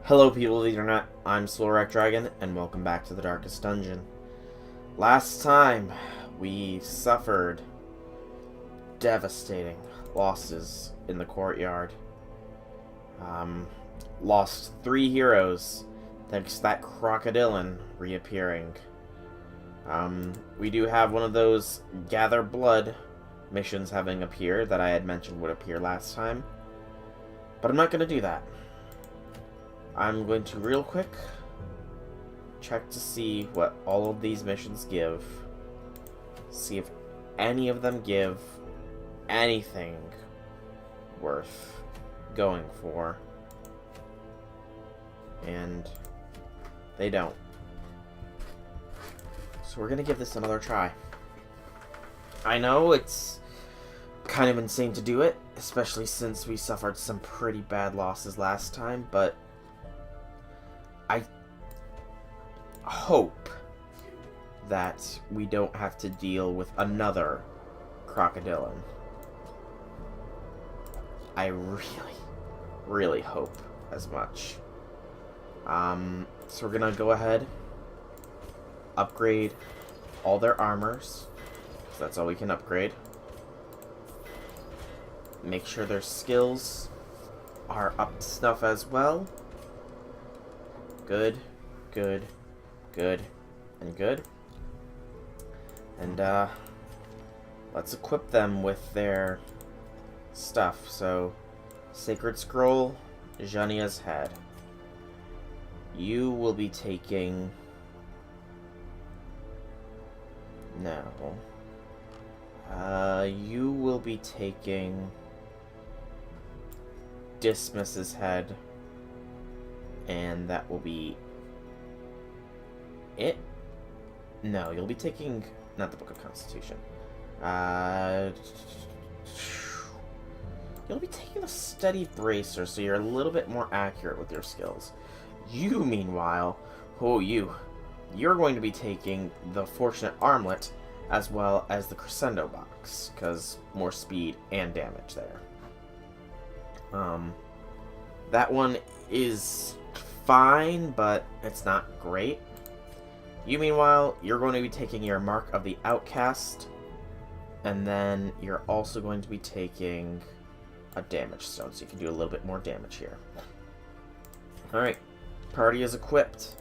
Hello people of the internet, I'm Slow Dragon, and welcome back to the Darkest Dungeon. Last time, we suffered devastating losses in the courtyard. Lost 3 heroes, thanks to that crocodilian reappearing. We do have one of those Gather Blood missions having appeared that I had mentioned would appear last time. But I'm not going to do that. I'm going to real quick check to see what all of these missions give. See if any of them give anything worth going for. And they don't. So we're going to give this another try. I know it's kind of insane to do it, especially since we suffered some pretty bad losses last time, but I hope that we don't have to deal with another crocodilian. I really hope as much. So we're gonna go ahead, upgrade all their armors, so that's all we can upgrade. Make sure their skills are up to snuff as well. Good, good, good, and good. And, let's equip them with their stuff. So, Sacred Scroll, Jania's head. You will be taking... No. You will be taking Dismiss's head. And that will be it? No, you'll be taking... Not the Book of Constitution. You'll be taking the Steady Bracer, so you're a little bit more accurate with your skills. You, meanwhile... You're going to be taking the Fortunate Armlet, as well as the Crescendo Box, because more speed and damage there. That one is fine, but it's not great. You, meanwhile, you're going to be taking your Mark of the Outcast, and then you're also going to be taking a Damage Stone, so you can do a little bit more damage here. Alright, party is equipped.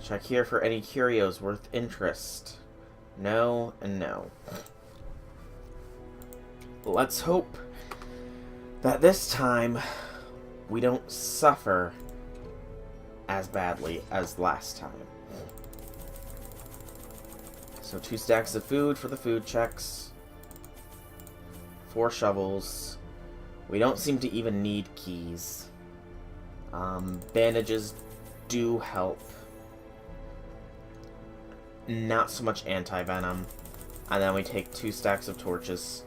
Check here for any curios worth interest. No, and no. Let's hope that this time we don't suffer as badly as last time. So 2 stacks of food for the food checks. 4 shovels. We don't seem to even need keys. Bandages do help. Not so much anti-venom. And then we take 2 stacks of torches.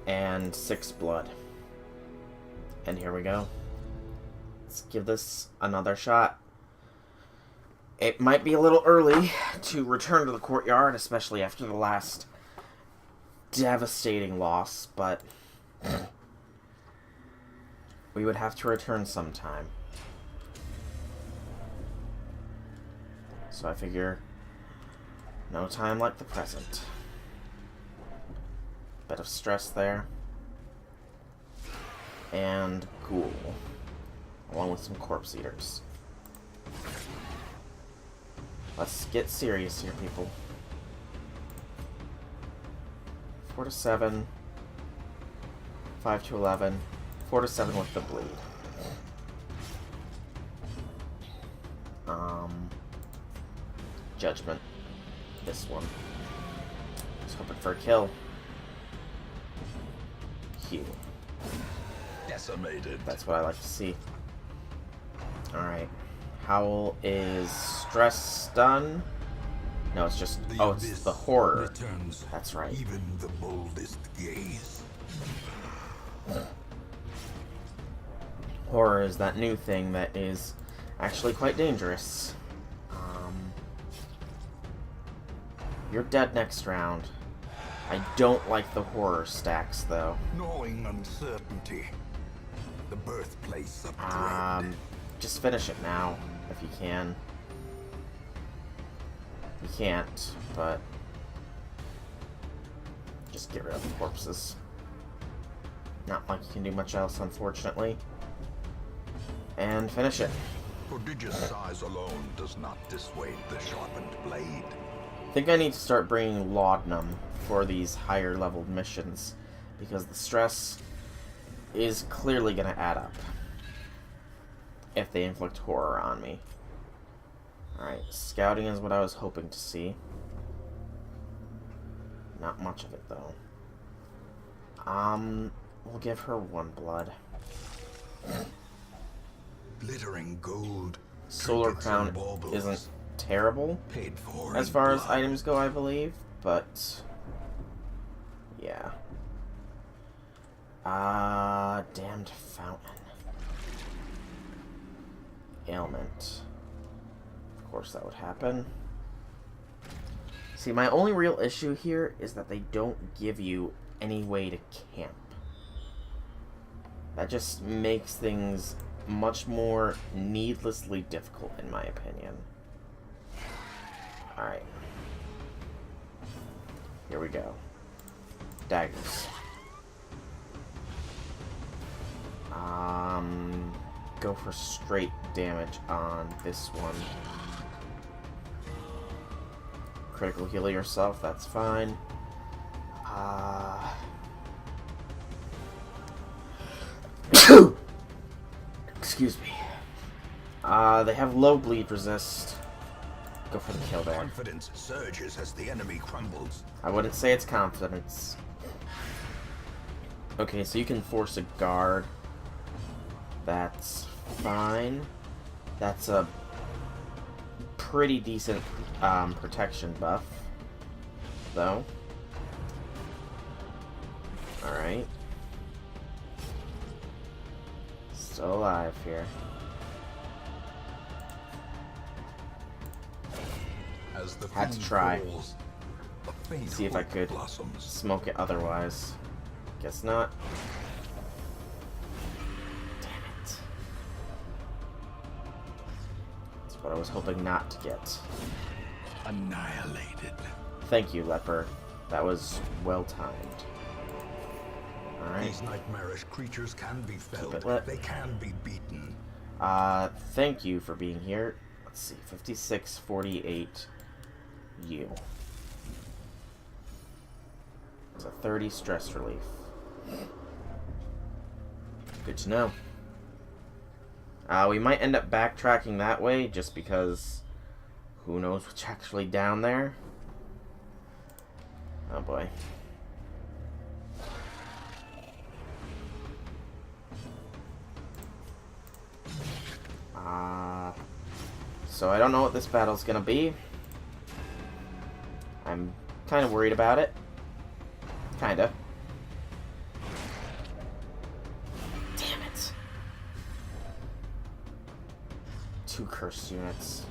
And 6 blood. And here we go. Let's give this another shot. It might be a little early to return to the courtyard, especially after the last devastating loss, but we would have to return sometime. So I figure no time like the present. Bit of stress there. And ghoul, along with some corpse eaters. Let's get serious here, people. 4 to 7, 5 to 11, 4 to 7 with the bleed. Judgment. This one. Just hoping for a kill. Heal. Decimated. That's what I like to see. Alright. Howl is stress stun. No, it's just... Oh, it's the horror. That's right. Even the boldest gaze. Horror is that new thing that is actually quite dangerous. You're dead next round. I don't like the horror stacks, though. Gnawing uncertainty. The birthplace of dread. Just finish it now, if you can. You can't, but just get rid of the corpses. Not like you can do much else, unfortunately. And finish it. Prodigious size alone does not dissuade the sharpened blade. I think I need to start bringing laudanum for these higher leveled missions, because the stress is clearly going to add up if they inflict horror on me. Alright, scouting is what I was hoping to see. Not much of it, though. We'll give her 1 blood. Glittering gold. Solar Crown isn't terrible Paid for as in far as blood. items go, I believe, but yeah. Damned Fountain. Ailment. Of course that would happen. See, my only real issue here is that they don't give you any way to camp. That just makes things much more needlessly difficult, in my opinion. Alright. Here we go. Daggers. Go for straight damage on this one. Critical heal yourself, that's fine. Excuse me. They have low bleed resist. Go for the kill there. Confidence surges as the enemy crumbles. I wouldn't say it's confidence. Okay, so you can force a guard. That's fine. That's a pretty decent protection buff, though. Alright. Still alive here. As the Had to fiend try. falls, a faint See if I hope could blossoms. smoke it otherwise. Guess not. Damn it. That's what I was hoping not to get. Annihilated. Thank you, Leper. That was well timed. Alright. These nightmarish creatures can be felled. it lit. They can be beaten. Thank you for being here. Let's see, 5648 you. It's a 30 stress relief. Good to know. We might end up backtracking that way just because who knows what's actually down there. Oh boy. So I don't know what this battle's gonna be. I'm kind of worried about it. Kinda. Damn it. 2 cursed units.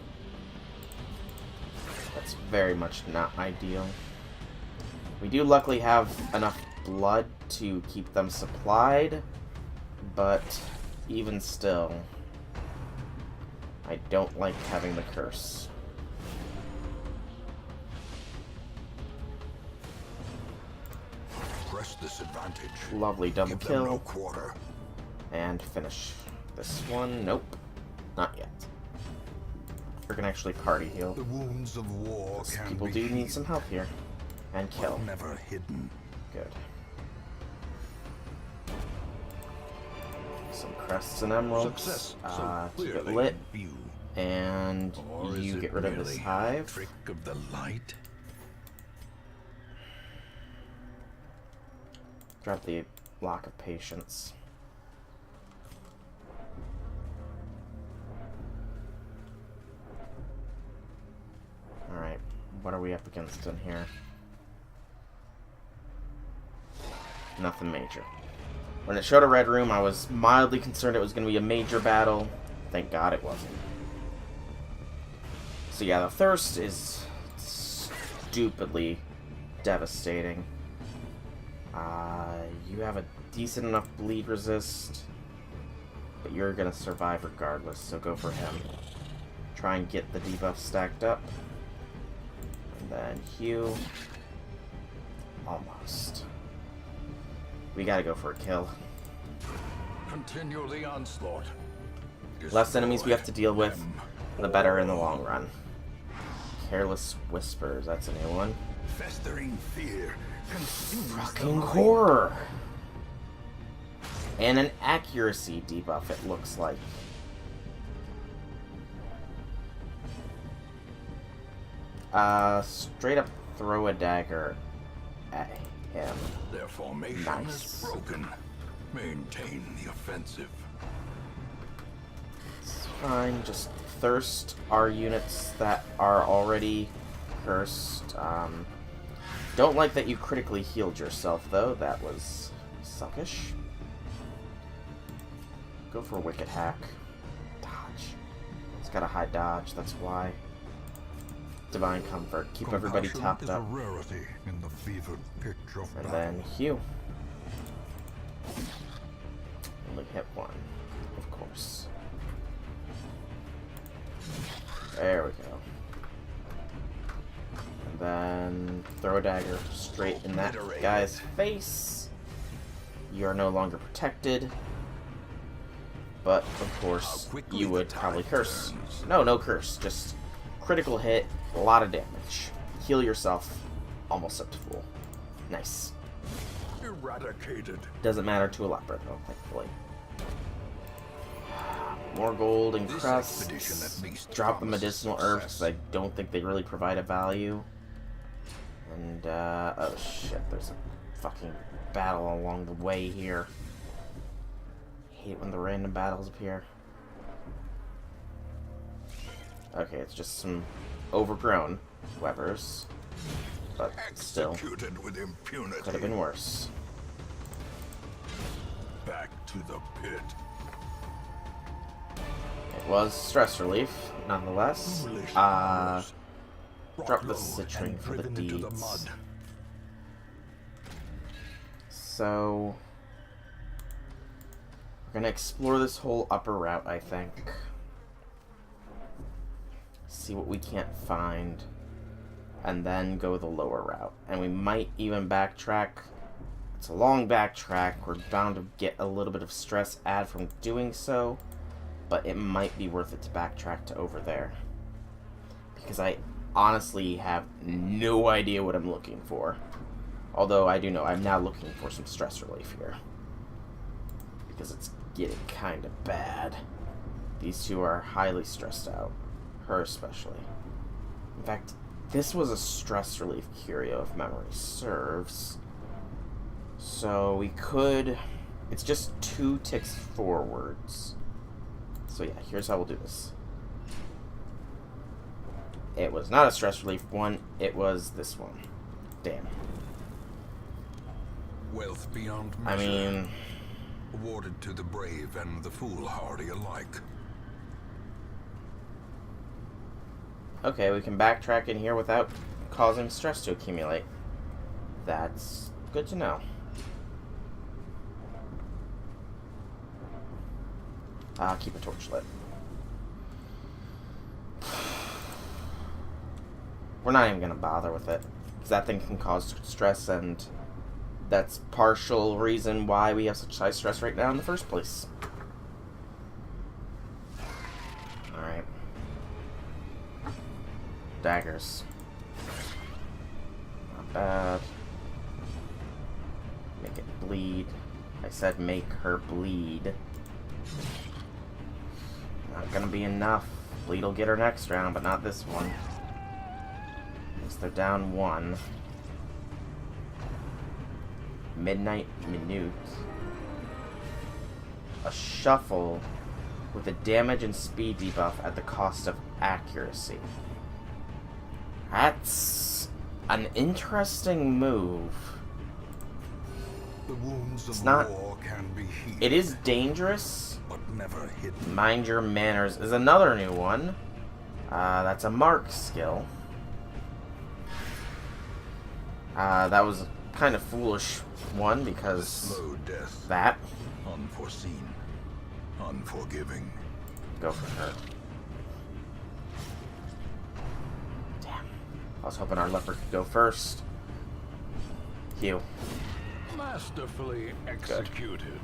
That's very much not ideal. We do luckily have enough blood to keep them supplied, but even still, I don't like having the curse. Press this advantage. Lovely double Give them no kill. quarter. And finish this one. Nope. Not yet. We're gonna actually party heal. The wounds of war can People be do need healed, some help here. And but kill. never hidden. Good. Some crests and emeralds. Success To so get clearly lit. in view. And Or is you it get rid of this merely a hive. trick of the light? Drop the block of patience. Alright, what are we up against in here? Nothing major. When it showed a red room, I was mildly concerned it was going to be a major battle. Thank God it wasn't. So yeah, the thirst is stupidly devastating. You have a decent enough bleed resist. But you're gonna survive regardless, so go for him. Try and get the debuff stacked up. And then heal. Almost. We gotta go for a kill. Continue the onslaught. Less enemies we have to deal with, the better in the long run. Careless Whispers, that's a new one. Festering fear consumes Fucking horror! And an accuracy debuff, it looks like. Straight up throw a dagger at him. Their formation Nice. is broken. Maintain the offensive. It's fine, just thirst our units that are already cursed. Don't like that you critically healed yourself, though. That was suckish. Go for a Wicked Hack. Dodge. It's got a high dodge, that's why. Divine Comfort. Keep everybody topped is up. a rarity in the fevered pitch of And battle. then heal. Only hit one, of course. There we go. And then throw a dagger straight in that guy's face. You are no longer protected. But, of course, you would probably curse. No curse. Just critical hit, a lot of damage. Heal yourself, almost up to full. Nice. Eradicated. Doesn't matter to a leper, though, thankfully. More gold and This crusts. expedition at least Drop the promises medicinal herbs, because success. I don't think they really provide a value. And, oh shit, there's a fucking battle along the way here. Hate when the random battles appear. Okay, it's just some overgrown webers. But still, Executed with impunity. could have been worse. Back to the pit. It was stress relief, nonetheless. Foolish Drop Brought the low citrine and for the driven into deeds. mud. So, we're gonna explore this whole upper route, I think. See what we can't find. And then go the lower route. And we might even backtrack. It's a long backtrack. We're bound to get a little bit of stress add from doing so. But it might be worth it to backtrack to over there. Because I honestly have no idea what I'm looking for. Although I do know I'm now looking for some stress relief here. Because it's getting kind of bad. These two are highly stressed out. Her especially. In fact, this was a stress relief curio if memory serves. So we could... It's just 2 ticks forwards. So yeah, here's how we'll do this. It was not a stress relief one, it was this one. Damn. Wealth beyond I measure. mean... Awarded to the brave and the foolhardy alike. Okay, we can backtrack in here without causing stress to accumulate. That's good to know. Keep a torch lit. We're not even gonna bother with it, because that thing can cause stress, and that's partial reason why we have such high stress right now in the first place. Alright. Daggers. Not bad. Make it bleed. I said make her bleed. Not gonna be enough. Bleed will get her next round, but not this one. At least they're down 1. Midnight Minute. A shuffle with a damage and speed debuff at the cost of accuracy. That's an interesting move. The wounds It's of not- war can be healed, It is dangerous. but never hidden. Mind Your Manners is another new one. That's a mark skill. That was a kind of foolish one because Slow death, that. unforeseen. Unforgiving. Go for her. Damn. I was hoping our leper could go first. Heal. Masterfully executed.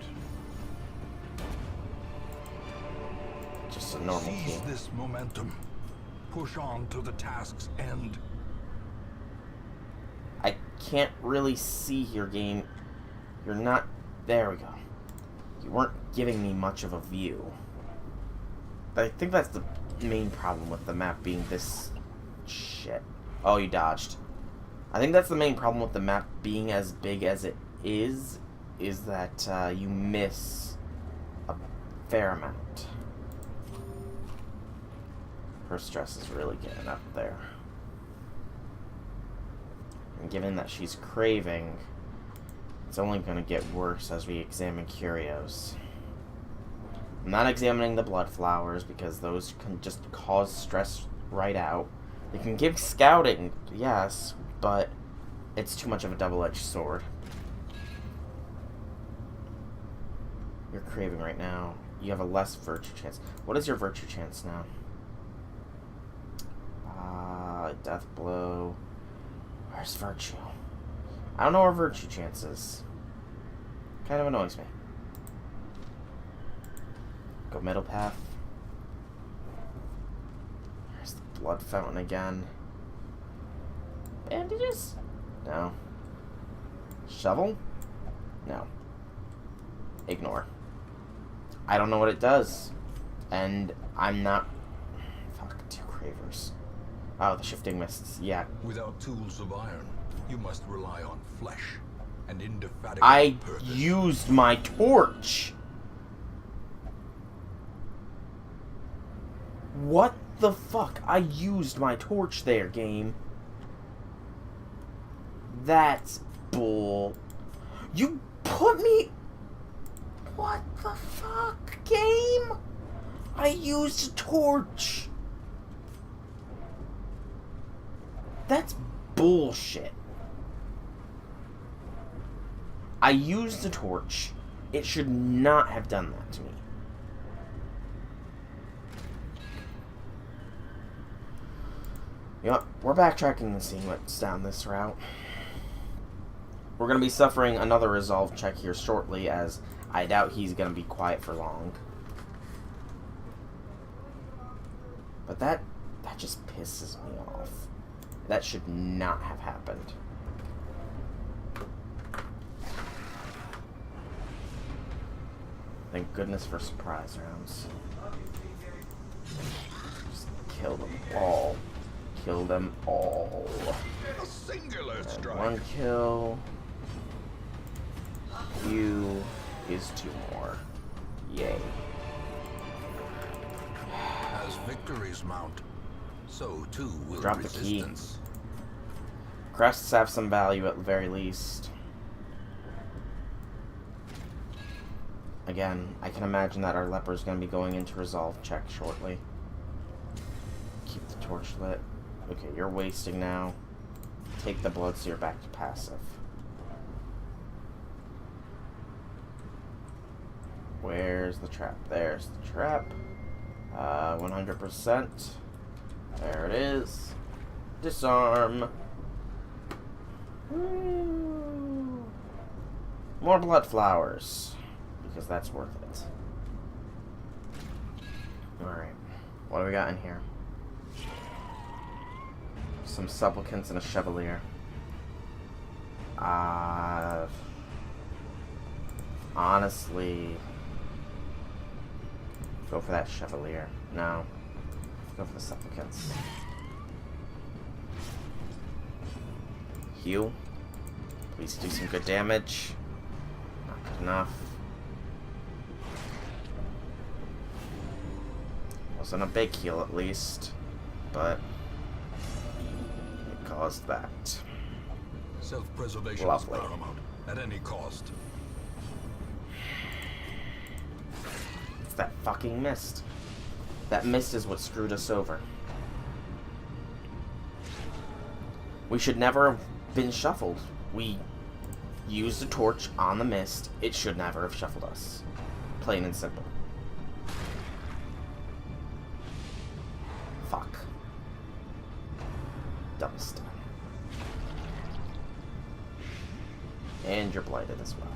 Just a normal Seize heal. this momentum. Push on to the task's end. I can't really see your game. You're not... There we go. You weren't giving me much of a view. I think that's the main problem with the map being this... Shit. Oh, you dodged. I think that's the main problem with the map being as big as it is that you miss a fair amount. Her stress is really getting up there. And given that she's craving, it's only going to get worse as we examine curios. I'm not examining the blood flowers because those can just cause stress right out. They can give scouting, yes, but it's too much of a double-edged sword. You're craving right now. You have a less virtue chance. What is your virtue chance now? Death blow. Where's virtue? I don't know where virtue chance is. Kind of annoys me. Go middle path. There's the blood fountain again. Bandages? No. Shovel? No. Ignore. I don't know what it does. And I'm not... Fuck, 2 cravers. Oh, the shifting mists. Yeah. Without tools of iron, you must rely on flesh and indefatigable purpose. I used my torch! What the fuck? I used my torch there, game. That's bull. You put me... What the fuck, game? I used a torch. That's bullshit. I used a torch. It should not have done that to me. You know what? We're backtracking and seeing what's down this route. We're going to be suffering another resolve check here shortly, as I doubt he's going to be quiet for long. But that just pisses me off. That should not have happened. Thank goodness for surprise rounds. Just kill them all. Kill them all. A singular strike. 1 kill. You is 2 more. Yay. As victories mount, so too will Drop the key. resistance. Crests have some value at the very least. Again, I can imagine that our leper is going to be going into resolve check shortly. Keep the torch lit. Okay, you're wasting now. Take the blood so you're back to passive. Where's the trap? There's the trap. 100%. There it is. Disarm. Woo. More blood flowers. Because that's worth it. Alright. What do we got in here? Some supplicants and a chevalier. Honestly, go for that chevalier. No. Go for the supplicants. Heal. Please do some good damage. Not good enough. Wasn't a big heal at least, but it caused that. Self-preservation is Lovely. paramount at any cost. It's that fucking mist. That mist is what screwed us over. We should never have been shuffled. We used a torch on the mist. It should never have shuffled us. Plain and simple. Fuck. Double stun. And you're blighted as well.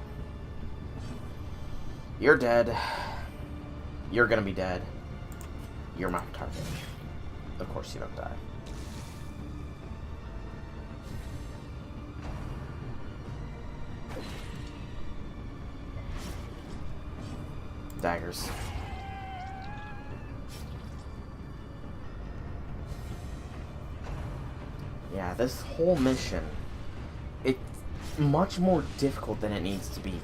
You're dead. You're gonna be dead. You're my target. Of course you don't die. Daggers. Yeah, this whole mission, it's much more difficult than it needs to be.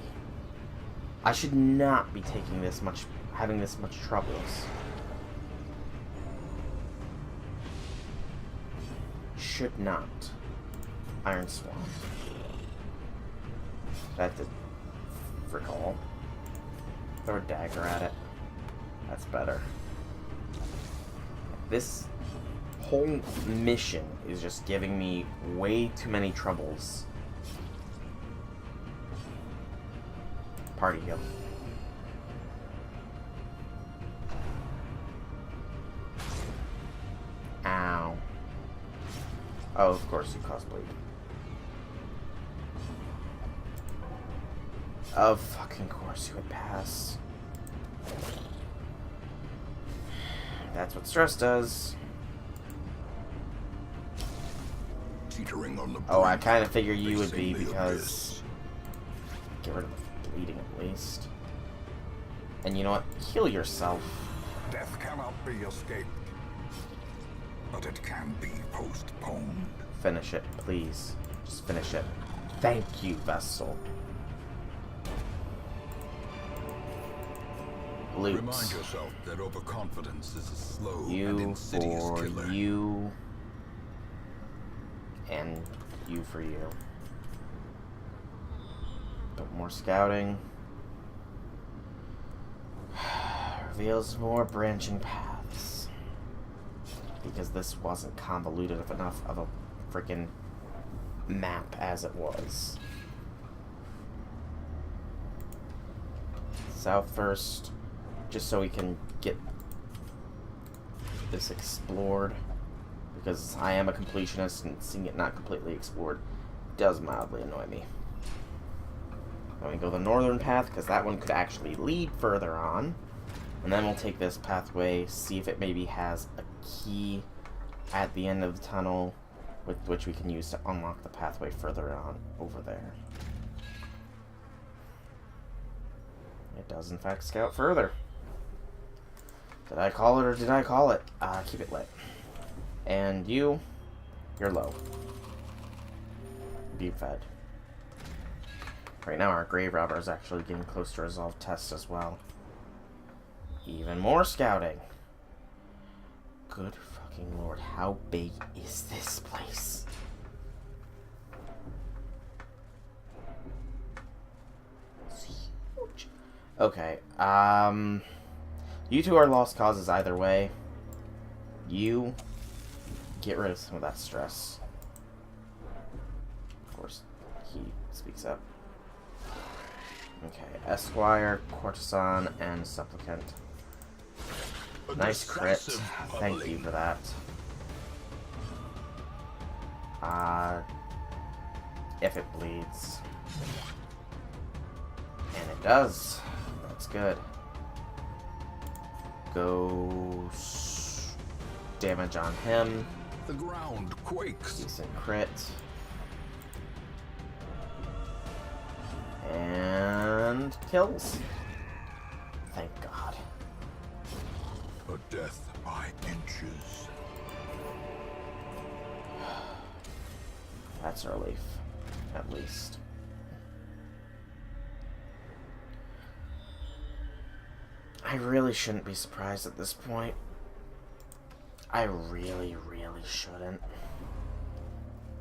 I should not be taking this much, having this much troubles. Should not. Iron Swamp. That did frick all. Throw a dagger at it. That's better. This whole mission is just giving me way too many troubles. Party heal. Ow. Oh, of course you cause bleed. Of fucking course you would pass. That's what stress does. Teetering on the Oh, I kind of figure you would be because... Get rid of the bleeding at least. And you know what? Heal yourself. Death cannot be escaped, but it can be postponed. Finish it, please. Just finish it. Thank you, Vessel. Loot. Remind yourself that overconfidence is a slow and You insidious for killer. you. And you for you. But more scouting. Reveals more branching paths. Because this wasn't convoluted enough of a freaking map as it was. South first, just so we can get this explored. Because I am a completionist and seeing it not completely explored does mildly annoy me. Then we go the northern path, because that one could actually lead further on. And then we'll take this pathway, see if it maybe has a key at the end of the tunnel with which we can use to unlock the pathway further on over there. It does in fact scout further. Did I call it or did I call it? Keep it lit. And you're low. Be fed. Right now our grave robber is actually getting close to resolve tests as well. Even more scouting. Good fucking lord, how big is this place? It's huge. Okay, you two are lost causes either way. You get rid of some of that stress. Of course, he speaks up. Okay, Esquire, Courtesan, and Supplicant. Nice crit. Thank you for that. If it bleeds. And it does. That's good. Go damage on him. The ground quakes. Decent crit. And kills. Thank God. A death by inches. That's a relief, at least. I really shouldn't be surprised at this point. I really, really shouldn't.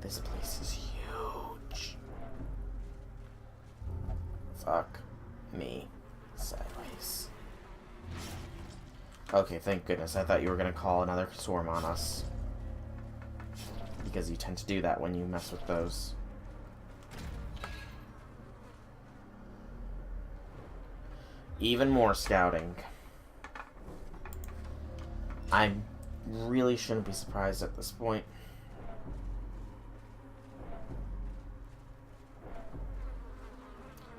This place is huge. Fuck me sideways. Okay, thank goodness. I thought you were gonna call another swarm on us. Because you tend to do that when you mess with those. Even more scouting. I'm really shouldn't be surprised at this point.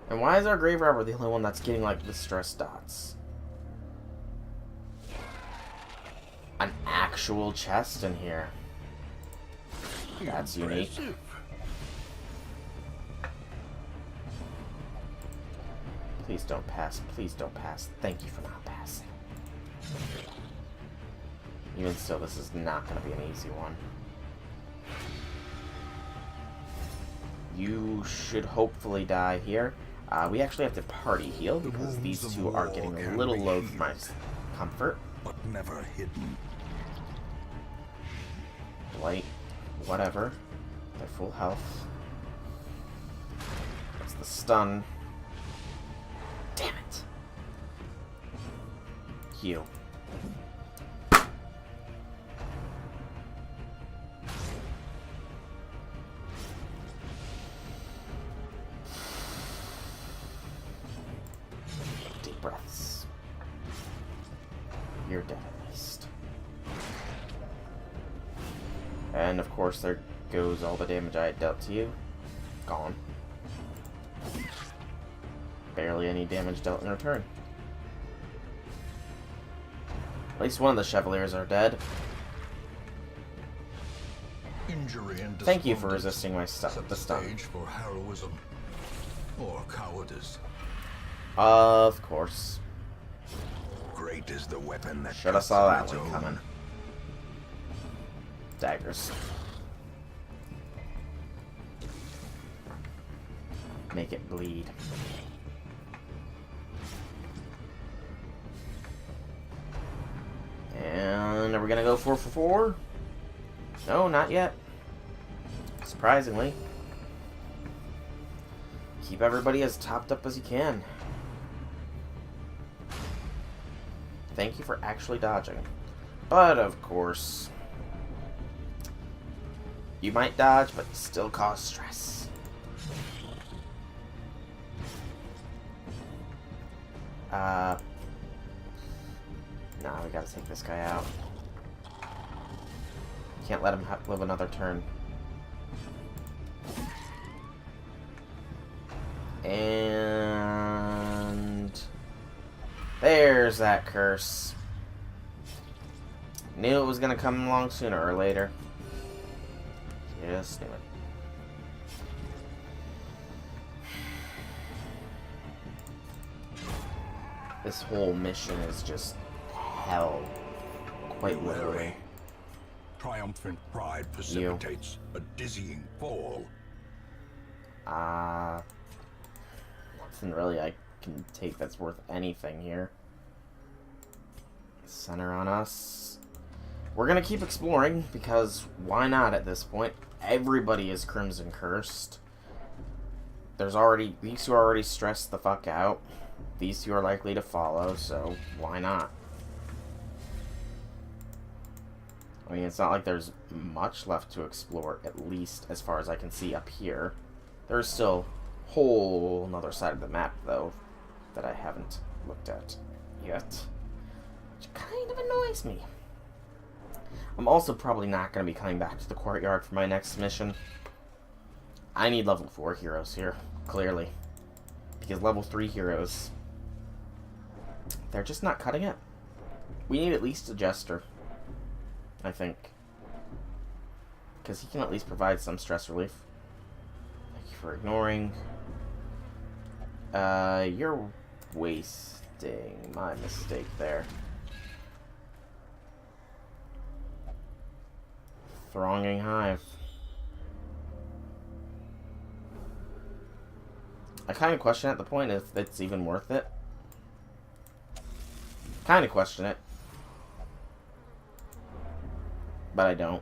And why is our grave robber the only one that's getting, like, the stress dots? An actual chest in here. That's unique. Please don't pass. Please don't pass. Thank you for not passing. Even still, this is not going to be an easy one. You should hopefully die here. We actually have to party heal because these two are getting a little low for my comfort. But never hidden. Blight, whatever. They're full health. That's the stun. Damn it. Heal. Deep breaths. You're dead at least. And of course there goes all the damage I had dealt to you. Gone. Barely any damage dealt in return. At least one of the Chevaliers are dead. Injury and Thank you for resisting my stuff. The stun. Stage for heroism or cowardice. Of course. Great is the weapon that Should have saw that one coming. Daggers. Make it bleed. And are we gonna go 4 for 4? No, not yet. Surprisingly. Keep everybody as topped up as you can. Thank you for actually dodging. But of course, you might dodge, but still cause stress. Nah, we gotta take this guy out. Can't let him live another turn. And there's that curse. Knew it was gonna come along sooner or later. Just knew it. This whole mission is just hell. Quite literally. Triumphant pride precipitates a dizzying fall. Nothing really I can take that's worth anything here. Center on us. We're gonna keep exploring, because why not at this point? Everybody is Crimson Cursed. These two are already stressed the fuck out. These two are likely to follow, so why not? I mean, it's not like there's much left to explore, at least as far as I can see up here. There's still a whole another side of the map, though, that I haven't looked at yet. Which kind of annoys me. I'm also probably not going to be coming back to the courtyard for my next mission. I need level 4 heroes here, clearly. Because level 3 heroes, they're just not cutting it. We need at least a Jester, I think. Because he can at least provide some stress relief. Thank you for ignoring. You're wasting. My mistake there. Thronging Hive. I kind of question at the point if it's even worth it. Kind of question it. But I don't.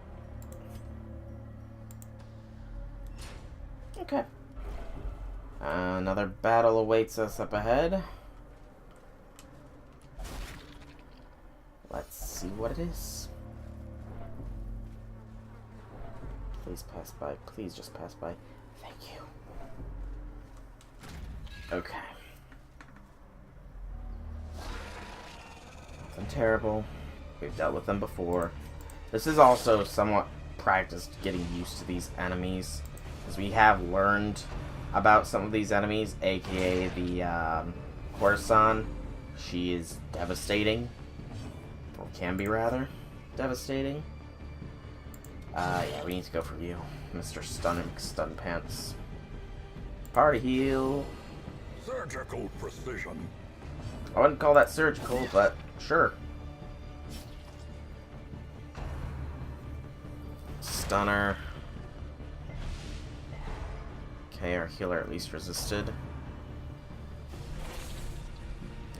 Okay. Another battle awaits us up ahead. Let's see what it is. Please pass by. Please just pass by. Thank you. Okay. Nothing terrible. We've dealt with them before. This is also somewhat practiced getting used to these enemies, because we have learned about some of these enemies, aka the courtyard. She is devastating, or can be rather devastating. Yeah, we need to go for you, Mr. Stun Pants. Party heal. Surgical precision. I wouldn't call that surgical, but sure. Stunner. Okay, our healer at least resisted.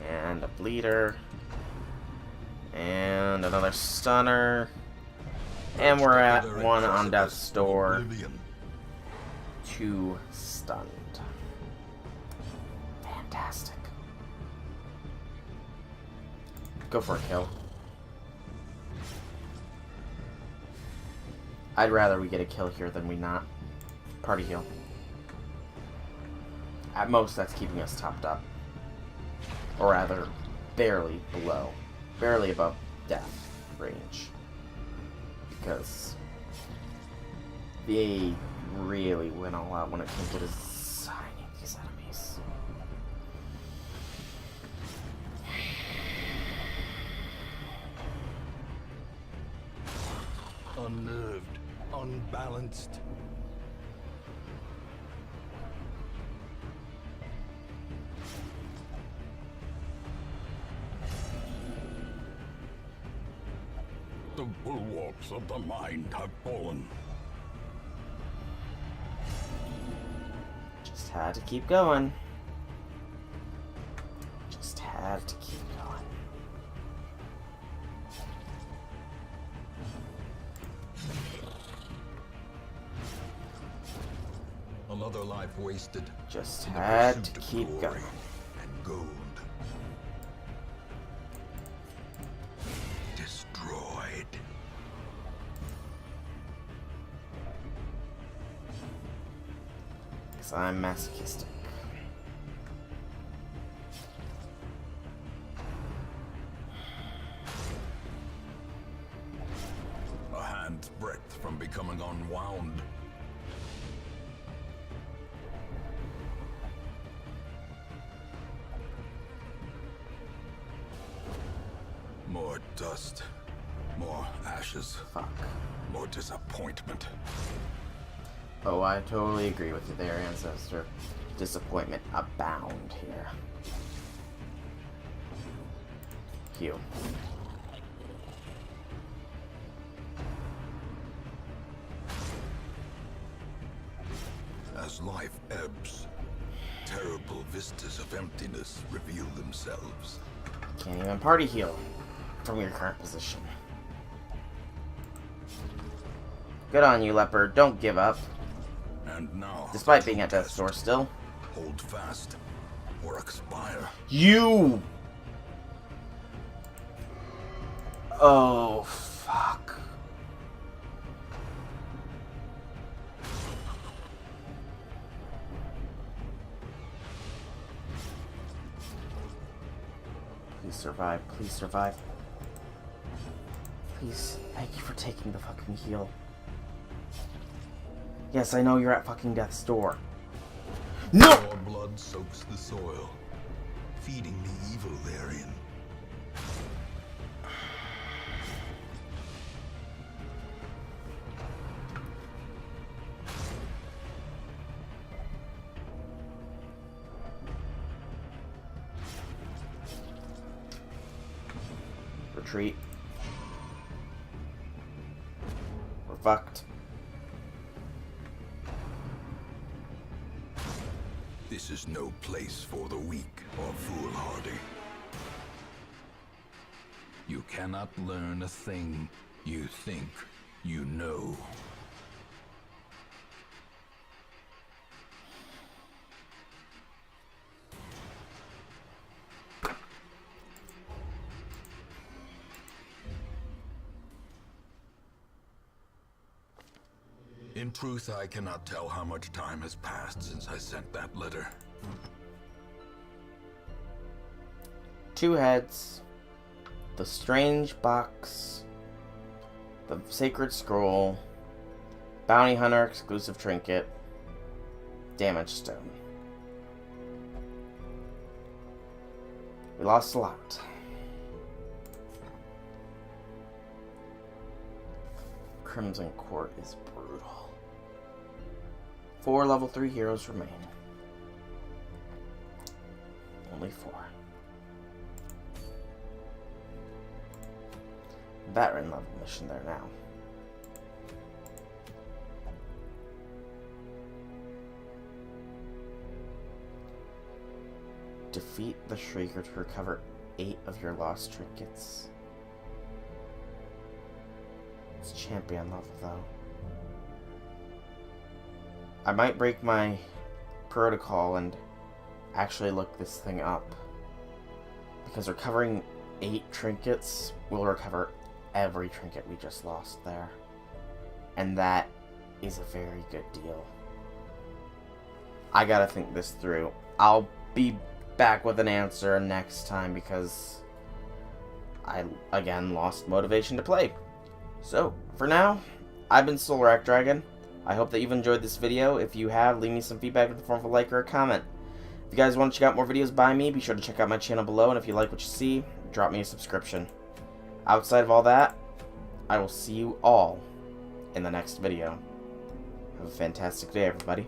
And a bleeder. And another stunner. And we're at 1 on death's door. 2 stunned. Fantastic. Go for a kill. I'd rather we get a kill here than we not. Party heal. At most, that's keeping us topped up. Or rather, barely below. Barely above death range. Because they really went all out when it came to designing these enemies. Unnerved, unbalanced. The bulwarks of the mind have fallen. Just had to keep going. Just had to keep going. Another life wasted. Just in the had pursuit to of keep glory going. and gold. Destroyed. Because I'm masochistic. A hand's breadth from becoming unwound. More dust, more ashes, Fuck. more disappointment. Oh, I totally agree with you there, Ancestor. Disappointment abound here. Heal. As life ebbs, terrible vistas of emptiness reveal themselves. Can't even party heal from your current position. Good on you, Leopard. Don't give up. And now, Despite being at death's door still. hold fast or expire. You! Oh, fuck. Please survive. Please survive. Please, thank you for taking the fucking heal. Yes, I know you're at fucking death's door. No! Your blood soaks the soil, feeding the evil therein. Retreat. We're fucked. This is no place for the weak or foolhardy. You cannot learn a thing you think you know. In truth, I cannot tell how much time has passed since I sent that letter. 2 heads. The strange box. The Sacred Scroll. Bounty Hunter exclusive trinket. Damage Stone. We lost a lot. Crimson Court is brutal. 4 level 3 heroes remain. Only 4. Veteran level mission there now. Defeat the Shrieker to recover 8 of your lost trinkets. It's champion level though. I might break my protocol and actually look this thing up. Because recovering 8 trinkets will recover every trinket we just lost there. And that is a very good deal. I gotta think this through. I'll be back with an answer next time because I, again, lost motivation to play. So, for now, I've been Soulrack Dragon. I hope that you've enjoyed this video. If you have, leave me some feedback in the form of a like or a comment. If you guys want to check out more videos by me, be sure to check out my channel below, and if you like what you see, drop me a subscription. Outside of all that, I will see you all in the next video. Have a fantastic day, everybody.